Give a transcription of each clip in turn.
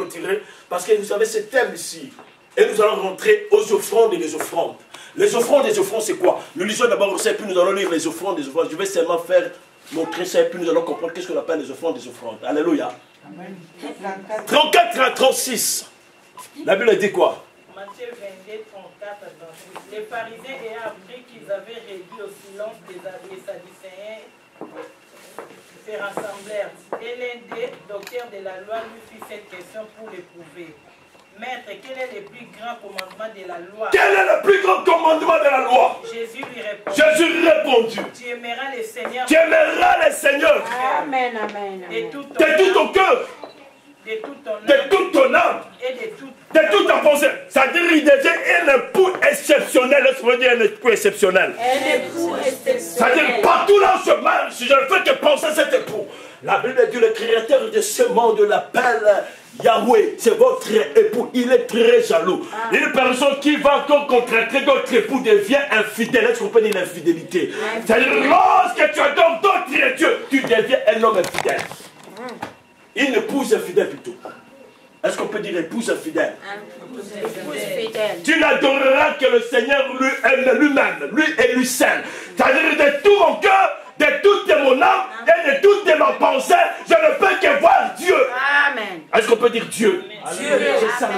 retirer parce que vous avez ce thème ici. Et nous allons rentrer aux offrandes et les offrandes. Les offrandes et les offrandes, c'est quoi? Nous lisons d'abord ça et puis nous allons lire les offrandes et les offrandes. Je vais seulement montrer ça et puis nous allons comprendre qu'est-ce qu'on appelle les offrandes et les offrandes. Alléluia. 34 à 36. La Bible dit quoi? Matthieu 22, 34 à 36. Les pharisiens ayant appris qu'ils avaient réduit au silence les Sadducéens se rassemblèrent. Et l'un des docteurs de la loi lui fit cette question pour l'éprouver. Maître, quel est le plus grand commandement de la loi? Quel est le plus grand commandement de la loi? Jésus lui répondit. Jésus répondit. Tu aimeras le Seigneur. Tu aimeras le Seigneur. Amen, amen. De tout ton cœur. De toute ton âme. Et de toute ta pensée. C'est-à-dire qu'il devient un époux exceptionnel. Laisse moi dire un époux exceptionnel. Un époux exceptionnel. C'est-à-dire partout dans ce monde, si je ne fais que penser à cet époux. La Bible dit le créateur de ce monde l'appelle Yahweh. C'est votre époux. Il est très jaloux. Une personne qui va contracter d'autres époux devient infidèle. Est-ce qu'on peut dire l'infidélité? C'est-à-dire lorsque tu adores d'autres dieux, tu deviens un homme infidèle. Une épouse infidèle plutôt. Est-ce qu'on peut dire épouse infidèle? Tu n'adoreras que le Seigneur lui-même, lui et lui seul. C'est-à-dire de tout mon cœur, de toute mon âme et de toute ma pensée, je ne peux que voir Dieu. Amen. Est-ce qu'on peut dire Dieu? C'est ça.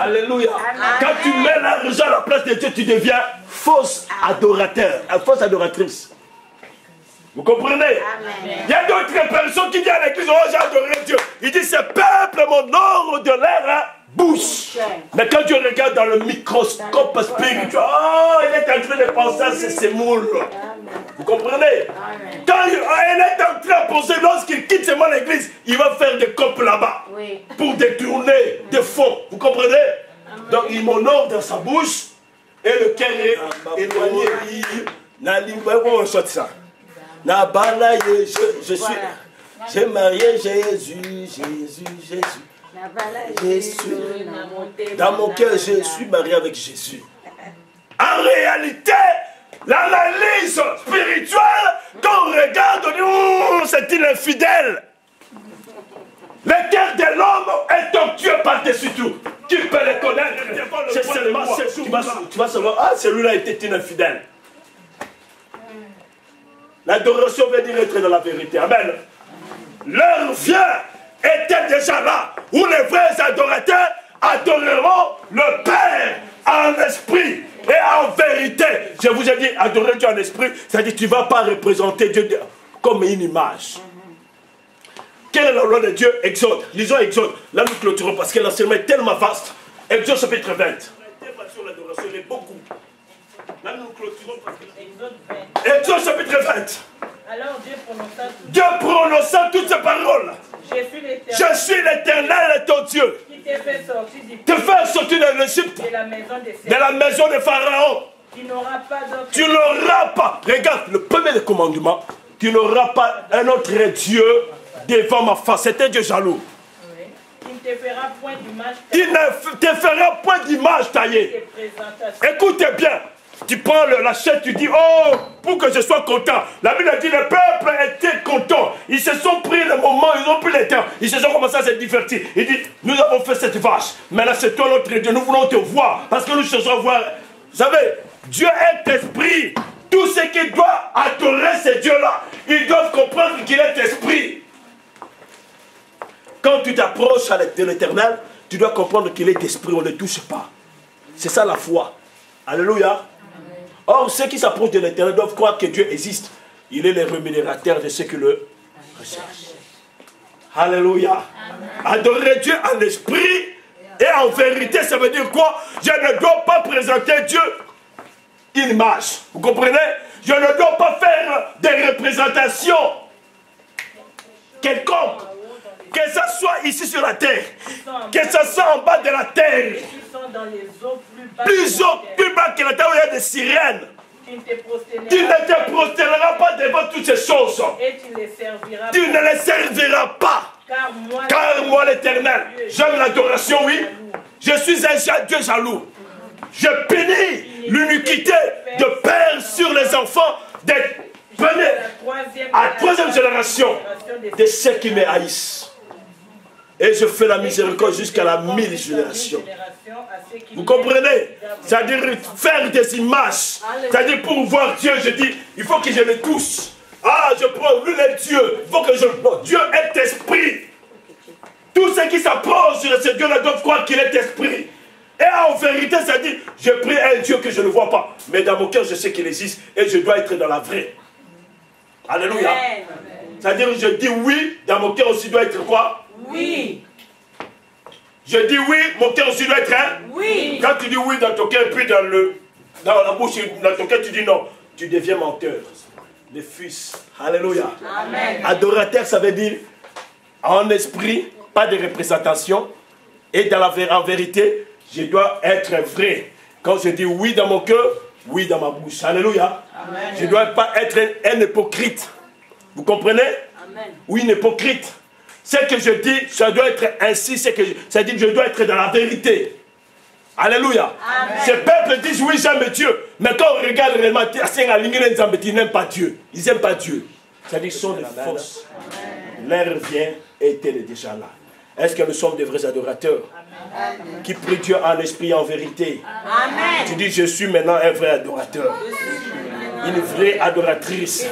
Alléluia. Quand tu mets l'argent à la place de Dieu, tu deviens fausse adorateur, fausse adoratrice. Vous comprenez? Amen. Il y a d'autres personnes qui disent à l'église, oh j'ai adoré Dieu. Il dit, ce peuple m'honore de leur bouche. Mais quand tu regardes dans le microscope spirituel, oh, il est en train de penser à ses sémoules. Vous comprenez? Amen. Quand il est en train de penser, lorsqu'il quitte seulement l'église, il va faire des copes là-bas. Oui. Pour détourner des fonds. Vous comprenez? Amen. Donc il m'honore dans sa bouche et le cœur est éloigné. Je suis. J'ai marié Jésus. Dans mon cœur, je suis marié avec Jésus. En réalité, l'analyse spirituelle, quand on regarde, on dit, c'est-il infidèle? Le cœur de l'homme est tortueux par-dessus tout. Tu peux le connaître. C'est seulement ce jour. Tu vas savoir, ah, celui-là était infidèle. L'adoration veut dire être dans la vérité. Amen. L'heure vient, était déjà là, où les vrais adorateurs adoreront le Père en esprit et en vérité. Je vous ai dit, adorer Dieu en esprit, c'est-à-dire que tu ne vas pas représenter Dieu comme une image. Quelle est la loi de Dieu? Exode. Lisons Exode. Là, nous clôturons parce que l'enseignement est tellement vaste. Exode chapitre 20. Sur l'adoration, il est beaucoup. Là, nous clôturons parce que... Exode chapitre 20. Alors Dieu prononça toutes ces paroles. Je suis l'Éternel, ton Dieu. Qui te fait sortir de l'Égypte, de la maison de Pharaon. Tu n'auras pas, regarde, le premier commandement, tu n'auras pas un autre Dieu devant ma face. C'est un Dieu jaloux. Il ne te fera point d'image. Il ne te fera point d'image taillée. Écoutez bien. Tu prends la chaîne, tu dis, oh, pour que je sois content. La Bible a dit, le peuple était content. Ils se sont pris le moment, ils ont pris le temps. Ils se sont commencé à se divertir. Il dit, nous avons fait cette vache. Maintenant, c'est toi notre Dieu. Nous voulons te voir. Parce que nous cherchons à voir. Vous savez, Dieu est esprit. Tous ceux qui doivent adorer ce Dieu-là, ils doivent comprendre qu'il est esprit. Quand tu t'approches de l'Éternel, tu dois comprendre qu'il est esprit. On ne le touche pas. C'est ça la foi. Alléluia. Or, ceux qui s'approchent de l'Éternel doivent croire que Dieu existe. Il est le rémunérateur de ceux qui le recherchent. Alléluia. Adorer Dieu en esprit et en vérité, ça veut dire quoi? Je ne dois pas présenter Dieu une image. Vous comprenez? Je ne dois pas faire des représentations quelconques. Que ça soit ici sur la terre, que ça soit en bas de la terre, plus bas que la terre où il y a des sirènes. Tu ne te prosterneras pas devant toutes ces choses. Tu ne les serviras pas. Car moi l'Éternel, j'aime l'adoration, oui. Je suis un Dieu jaloux. Je bénis l'iniquité de père sur les enfants des premiers à troisième génération de ceux qui me haïssent. Et je fais la miséricorde jusqu'à la 1000 générations. Vous comprenez? C'est-à-dire faire des images. C'est-à-dire pour voir Dieu, je dis, il faut que je le touche. Ah, je prends, lui est Dieu. Il faut que je le prenne. Dieu est esprit. Tous ceux qui s'approchent de ce Dieu-là doivent croire qu'il est esprit. Et en vérité, c'est-à-dire, je prie à un Dieu que je ne vois pas. Mais dans mon cœur, je sais qu'il existe et je dois être dans la vraie. Alléluia. C'est-à-dire, je dis oui, dans mon cœur aussi doit être quoi? Oui. Je dis oui, mon cœur aussi doit être oui. Quand tu dis oui dans ton cœur, puis dans la bouche, dans ton cœur, tu dis non. Tu deviens menteur. Le fils. Alléluia. Amen. Adorateur, ça veut dire en esprit, pas de représentation. Et en vérité, je dois être vrai. Quand je dis oui dans mon cœur, oui dans ma bouche. Alléluia. Amen. Je ne dois pas être un hypocrite. Vous comprenez? Amen. Oui, un hypocrite. Ce que je dis, ça doit être ainsi. C'est-à-dire que je dois être dans la vérité. Alléluia. Amen. Ces peuples disent oui, j'aime Dieu. Mais quand on regarde réellement, ils n'aiment pas Dieu. Ils n'aiment pas Dieu. C'est-à-dire qu'ils sont des fausses. L'heure vient et elle est déjà là. Est-ce que nous sommes des vrais adorateurs? Amen. Qui prient Dieu en esprit et en vérité? Amen. Tu dis, je suis maintenant un vrai adorateur. Une vraie adoratrice.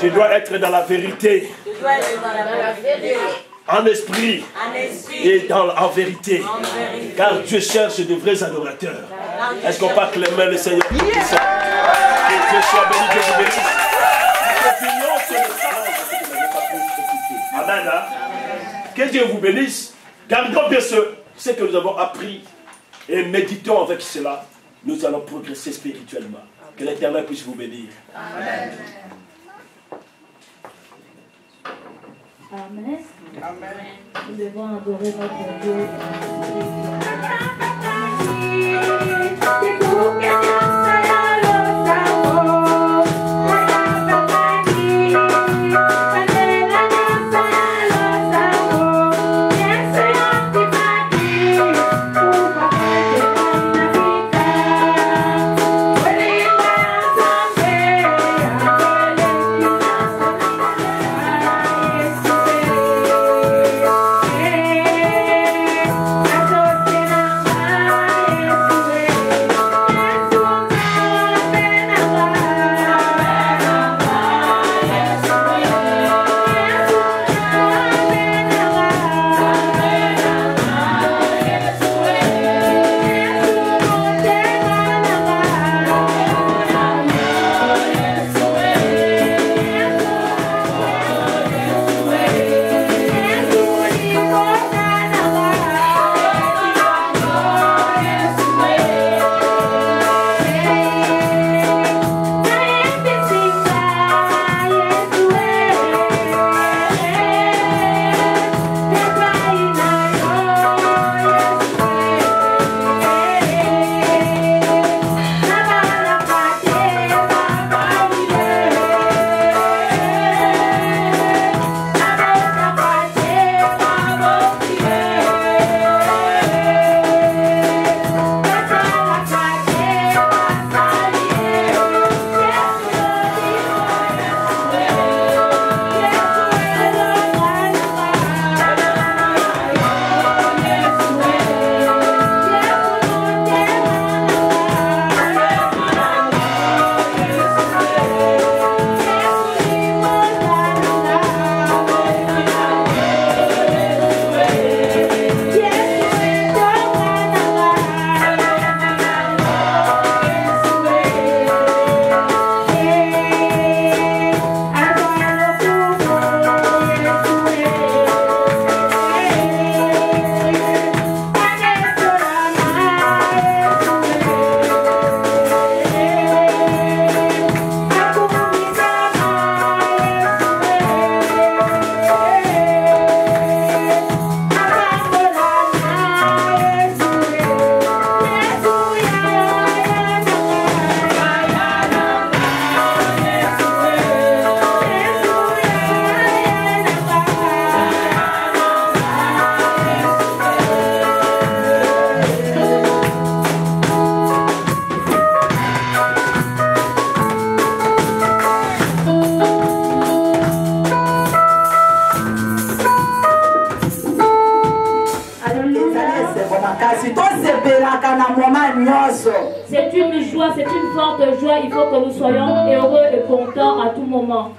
Je dois être dans la vérité. En esprit. Et en vérité. Car Dieu cherche de vrais adorateurs. Est-ce qu'on peut acclamer le Seigneur? Que Dieu soit béni, que vous bénisse. Amen. Que Dieu vous bénisse. Gardons bien ce que nous avons appris et méditons avec cela. Nous allons progresser spirituellement. Que l'Éternel puisse vous bénir. Amen. Amen. Amen. Nous devons adorer notre Dieu. I C'est une joie, c'est une forte joie. Il faut que nous soyons heureux et contents à tout moment.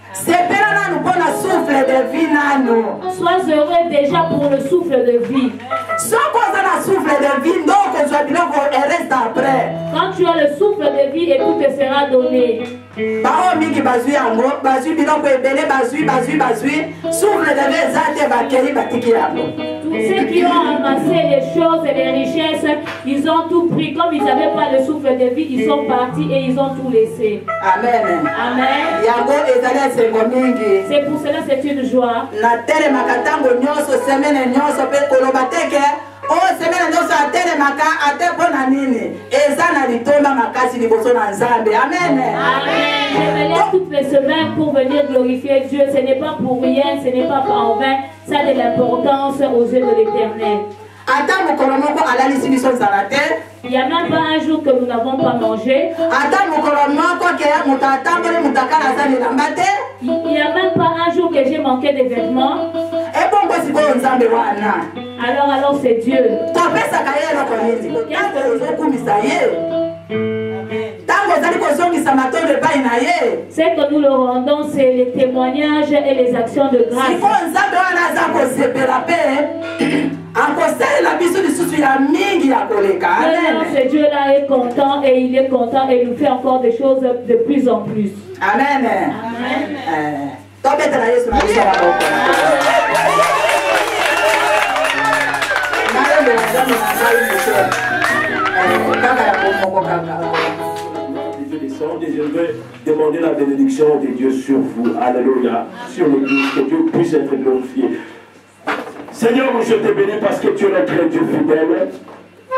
Sois heureux déjà pour le souffle de vie. Quand tu as le souffle de vie et tout te sera donné. Tous ceux qui ont amassé les choses et les richesses, ils ont tout pris. Comme ils n'avaient pas le souffle de vie, ils sont partis et ils ont tout laissé. Amen. Amen. C'est pour cela que c'est une joie. Amen. Je me lève toutes les semaines pour venir glorifier Dieu. Ce n'est pas pour rien, ce n'est pas en vain. Ça a de l'importance aux yeux de l'Éternel. Il n'y a même pas un jour que nous n'avons pas mangé. Il n'y a même pas un jour que j'ai manqué de vêtements. Alors c'est Dieu. Ce que nous le rendons, c'est les témoignages et les actions de grâce. Ce Dieu-là est content et il est content et il nous fait encore des choses de plus en plus. Amen. Amen. J'aimerais demander la bénédiction de Dieu sur vous, alléluia, sur l'église, que Dieu puisse être glorifié. Seigneur, je te bénis parce que tu es notre Dieu fidèle.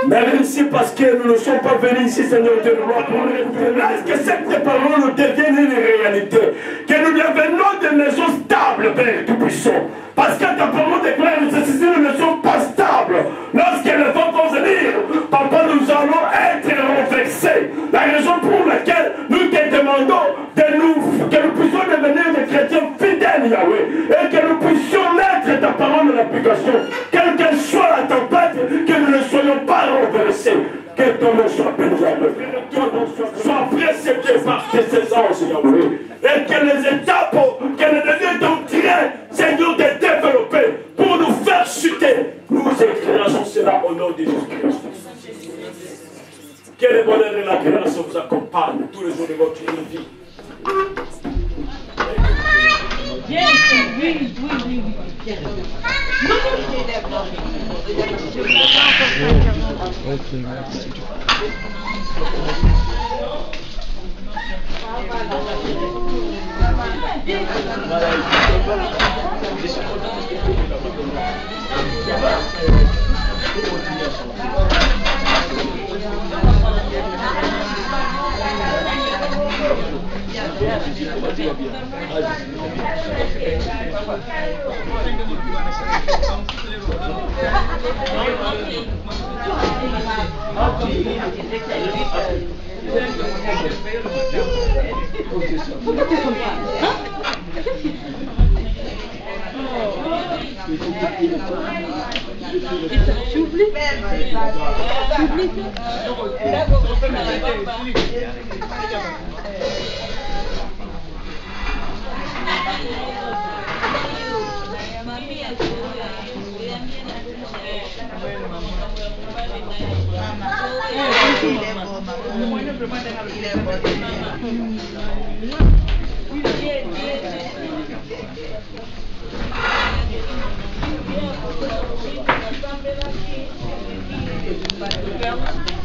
Merci parce que nous ne sommes pas venus ici, Seigneur, de roi pour récupérer. Que cette parole devienne une réalité. Que nous devenons des maisons stables, Père Tout-Puissant. Parce que ta parole déclare que si nous ne sommes pas stables, lorsque les vents vont venir, Papa, nous allons être renversés. La raison pour laquelle nous te demandons que nous puissions devenir des chrétiens fidèles, Yahweh, et que nous puissions mettre ta parole en application. Quelle qu'elle soit la tempête, que nous ne soyons pas renversés. Que ton nom soit béni, Yahweh. Que ton nom soit précédé par tes anges, Yahweh. Et que les étapes, que le devient ton train, Seigneur, de développer pour nous faire chuter. Nous éclairons cela au nom de Jésus-Christ. Que le bonheur et la grâce vous accompagnent tous les jours de votre vie. Yes, oui. Ok, merci. Merci.